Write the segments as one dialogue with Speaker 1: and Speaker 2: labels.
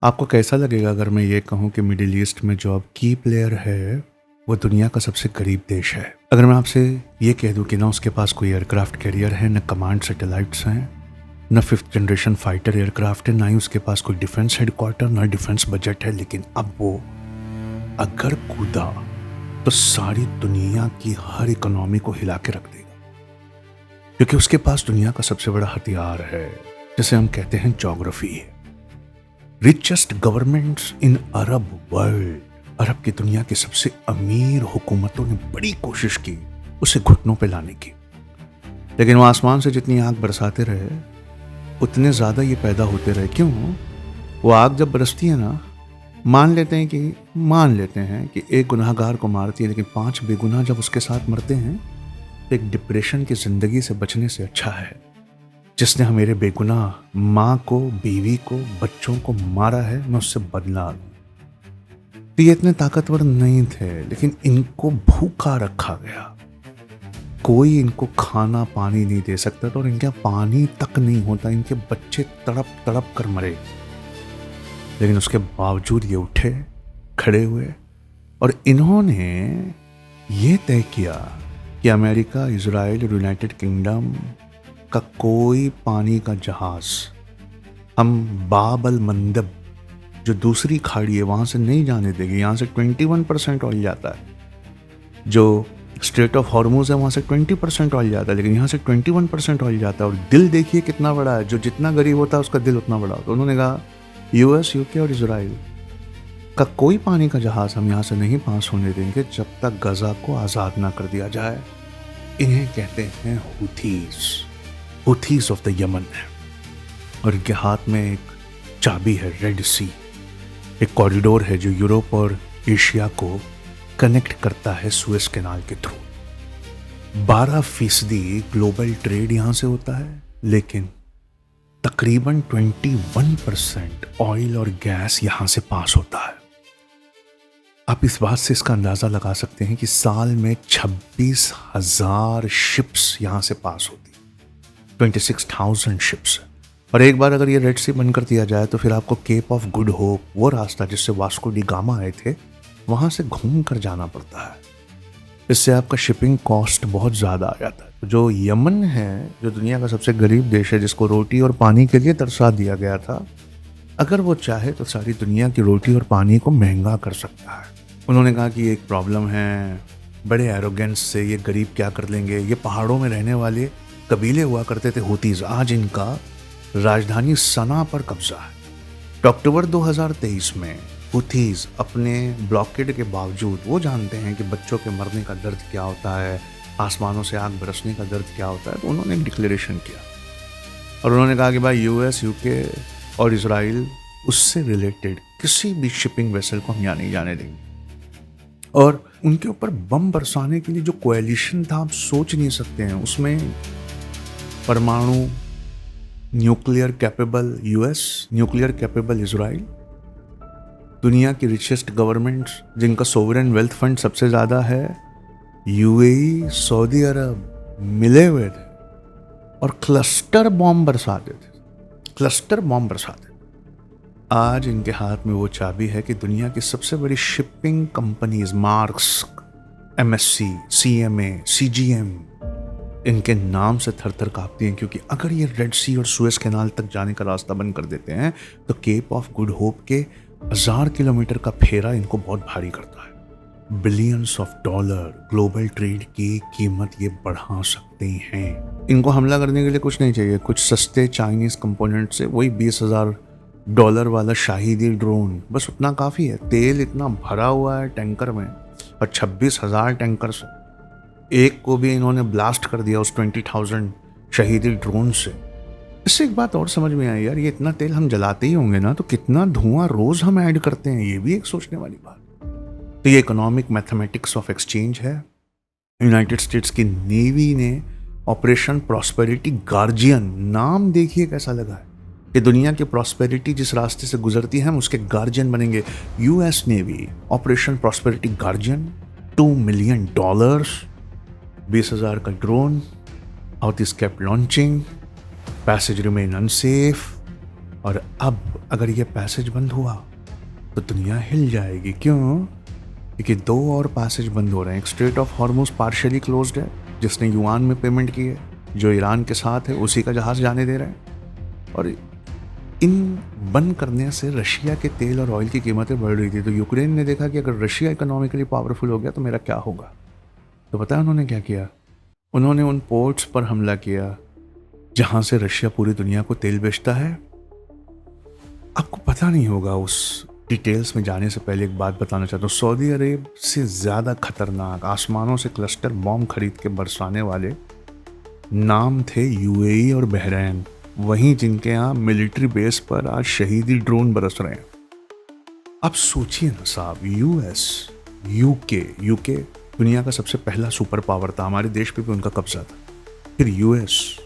Speaker 1: आपको कैसा लगेगा अगर मैं ये कहूँ कि मिडिल ईस्ट में जो अब की प्लेयर है, वो दुनिया का सबसे गरीब देश है? अगर मैं आपसे ये कह दूँ कि ना उसके पास कोई एयरक्राफ्ट कैरियर है, न कमांड सैटेलाइट्स हैं, न फिफ्थ जनरेशन फाइटर एयरक्राफ्ट है, ना ही उसके पास कोई डिफेंस हेडक्वार्टर, ना डिफेंस बजट है, लेकिन अब वो अगर कूदा तो सारी दुनिया की हर इकोनॉमी को हिला के रख देगा, क्योंकि उसके पास दुनिया का सबसे बड़ा हथियार है, जिसे हम कहते हैं geography. Richest governments in Arab world, अरब की दुनिया की सबसे अमीर हुकूमतों ने बड़ी कोशिश की उसे घुटनों पे लाने की, लेकिन वो आसमान से जितनी आग बरसाते रहे उतने ज़्यादा ये पैदा होते रहे। क्यों? वो आग जब बरसती है ना, मान लेते हैं कि एक गुनहगार को मारती है, लेकिन 5 बेगुनाह जब उसके साथ मरते हैं तो एक डिप्रेशन की ज़िंदगी से बचने से अच्छा है जिसने मेरे बेगुनाह माँ को, बीवी को, बच्चों को मारा है, मैं उससे बदला लूं। तो ये इतने ताकतवर नहीं थे, लेकिन इनको भूखा रखा गया। कोई इनको खाना पानी नहीं दे सकता था और इनके यहाँ पानी तक नहीं होता, इनके बच्चे तड़प तड़प कर मरे। लेकिन उसके बावजूद ये उठे, खड़े हुए और इन्होंने ये तय किया कि अमेरिका, इजराइल और यूनाइटेड किंगडम का कोई पानी का जहाज हम बाब अल मंदब जो दूसरी खाड़ी है वहाँ से नहीं जाने देंगे। यहाँ से 21% ऑयल जाता है, जो स्ट्रेट ऑफ हॉर्मूज है वहाँ से 20% ऑयल जाता है, लेकिन यहाँ से 21% ऑयल जाता है। और दिल देखिए कितना बड़ा है, जो जितना गरीब होता है उसका दिल उतना बड़ा होता है। उन्होंने कहा यूएस, यूके और इसराइल का कोई पानी का जहाज हम यहाँ से नहीं पास होने देंगे जब तक गजा को आज़ाद ना कर दिया जाए। इन्हें कहते हैं हुथीज ऑफ द यमन है, और इनके हाथ में एक चाबी है, रेड सी, एक कॉरिडोर है जो यूरोप और एशिया को कनेक्ट करता है सुएज कैनाल के थ्रू। 12% ग्लोबल ट्रेड यहां से होता है, लेकिन तकरीबन 21% ऑयल और गैस यहां से पास होता है। आप इस बात से इसका अंदाजा लगा सकते हैं कि साल में 26,000 शिप्स यहां से पास होती, 26,000 शिप्स। और एक बार अगर ये रेड सी बंद कर दिया जाए तो फिर आपको केप ऑफ गुड होप, वो रास्ता जिससे वास्को डी गामा आए थे, वहाँ से घूम कर जाना पड़ता है। इससे आपका शिपिंग कॉस्ट बहुत ज़्यादा आ जाता है। तो जो यमन है, जो दुनिया का सबसे गरीब देश है, जिसको रोटी और पानी के लिए तरसा दिया गया था, अगर वो चाहे तो सारी दुनिया की रोटी और पानी को महंगा कर सकता है। उन्होंने कहा कि ये एक प्रॉब्लम है, बड़े एरोगेंस से ये गरीब क्या कर लेंगे। ये पहाड़ों में रहने वाले कबीले हुआ करते थे हुतीज, आज इनका राजधानी सना पर कब्जा है। तो अक्टूबर 2023 में हुथीज अपने ब्लॉकेड के बावजूद, वो जानते हैं कि बच्चों के मरने का दर्द क्या होता है, आसमानों से आग बरसने का दर्द क्या होता है, तो उन्होंने एक डिक्लेरेशन किया और उन्होंने कहा कि भाई यूएस, यूके और इसराइल, उससे रिलेटेड किसी भी शिपिंग वेसल को हम यहाँ नहीं जाने देंगे। और उनके ऊपर बम बरसाने के लिए जो कोएलिशन था, आप सोच नहीं सकते हैं। उसमें परमाणु nuclear capable US, nuclear capable Israel, दुनिया की रिचेस्ट गवर्नमेंट्स जिनका सोवरेन वेल्थ फंड सबसे ज़्यादा है, यूएई, सऊदी अरब मिले हुए थे और क्लस्टर बॉम्ब बरसाते थे। आज इनके हाथ में वो चाबी है कि दुनिया की सबसे बड़ी shipping companies, Maersk, MSC, CMA, CGM, इनके नाम से थर थर कांपती हैं, क्योंकि अगर ये रेड सी और सुएज कैनाल तक जाने का रास्ता बंद कर देते हैं तो केप ऑफ गुड होप के 1000 किलोमीटर का फेरा इनको बहुत भारी करता है। Billions of dollar global trade की कीमत ये बढ़ा सकते हैं। इनको हमला करने के लिए कुछ नहीं चाहिए, कुछ सस्ते चाइनीज कंपोनेंट से वही $20,000 वाला शाहिदी ड्रोन, बस उतना काफ़ी है। तेल इतना भरा हुआ है टैंकर में, और 26,000 टैंकर से एक को भी इन्होंने ब्लास्ट कर दिया उस 20,000 शहीदी ड्रोन से। इससे एक बात और समझ में आई, यार ये इतना तेल हम जलाते ही होंगे ना, तो कितना धुआं रोज हम ऐड करते हैं, ये भी एक सोचने वाली बात। तो ये इकोनॉमिक मैथमेटिक्स ऑफ एक्सचेंज है। यूनाइटेड स्टेट्स की नेवी ने ऑपरेशन प्रॉस्पेरिटी गार्जियन, नाम देखिए कैसा लगा है, कि दुनिया की प्रॉस्पेरिटी जिस रास्ते से गुजरती है हम उसके गार्जियन बनेंगे। US navy operation prosperity guardian, $2 million, 20,000 का drone, Houthis kept launching, passage remained unsafe, और अब अगर ये पैसेज बंद हुआ तो दुनिया हिल जाएगी। क्यों? क्योंकि 2 और पैसेज बंद हो रहे हैं। एक straight of Hormuz partially closed है, जिसने युआन में पेमेंट की है, जो ईरान के साथ है उसी का जहाज़ जाने दे रहे हैं। और इन बंद करने से रशिया के तेल और ऑयल की कीमतें बढ़ रही थी। तो यूक्रेन ने देखा कि अगर रशिया इकोनॉमिकली पावरफुल हो गया तो मेरा क्या होगा। तो पता है उन्होंने क्या किया? उन्होंने उन पोर्ट्स पर हमला किया जहाँ से रशिया पूरी दुनिया को तेल बेचता है। आपको पता नहीं होगा, उस डिटेल्स में जाने से पहले एक बात बताना चाहता हूँ। सऊदी अरेब से ज़्यादा खतरनाक आसमानों से क्लस्टर बॉम्ब खरीद के बरसाने वाले नाम थे यूएई और बहरैन, वहीं जिनके यहाँ मिलिट्री बेस पर आज शहीदी ड्रोन बरस रहे हैं। अब सोचिए ना साहब, यूएस, यूके दुनिया का सबसे पहला सुपर पावर था, हमारे देश पे भी उनका कब्जा था। फिर यूएस,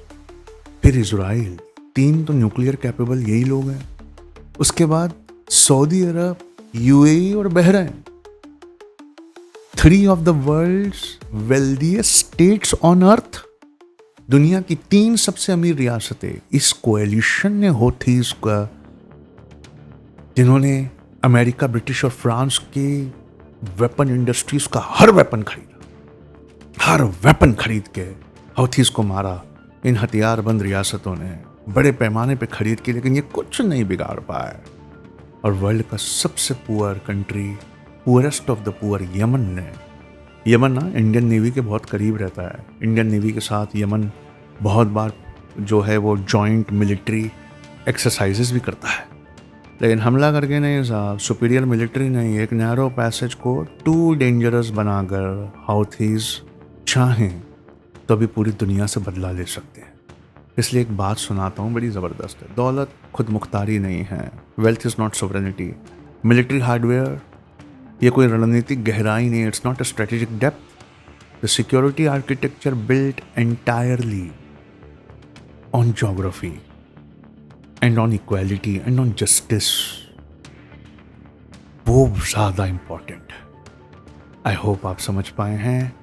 Speaker 1: फिर इजराइल, 3 तो न्यूक्लियर कैपेबल यही लोग हैं। उसके बाद सऊदी अरब, यूएई और Bahrain, 3 of the world's wealthiest states on earth. दुनिया की 3 सबसे अमीर रियासतें इस कोएलिशन ने होथीज का, जिन्होंने अमेरिका, ब्रिटिश और फ्रांस की वेपन इंडस्ट्रीज का हर वेपन खरीद के हौथीज को मारा। इन हथियारबंद रियासतों ने बड़े पैमाने पे खरीद की, लेकिन ये कुछ नहीं बिगाड़ पाया। और वर्ल्ड का सबसे poor country, poorest of the poor, Yemen ना इंडियन नेवी के बहुत करीब रहता है। इंडियन नेवी के साथ यमन बहुत बार जो है वो जॉइंट मिलिट्री एक्सरसाइजेस भी करता है, लेकिन हमला करके नहीं साहब। सुपीरियर मिलिट्री नहीं, एक नैरो पैसेज को टू डेंजरस बनाकर हाउथीज चाहें तो अभी पूरी दुनिया से बदला ले सकते हैं। इसलिए एक बात सुनाता हूँ, बड़ी ज़बरदस्त है। दौलत खुद मुख्तारी नहीं है, wealth is not sovereignty. Military hardware ये कोई रणनीतिक गहराई नहीं, it's not a strategic depth. The security architecture built entirely on geography and on equality and on justice, वो ज़्यादा इम्पॉर्टेंट। आई होप आप समझ पाए हैं।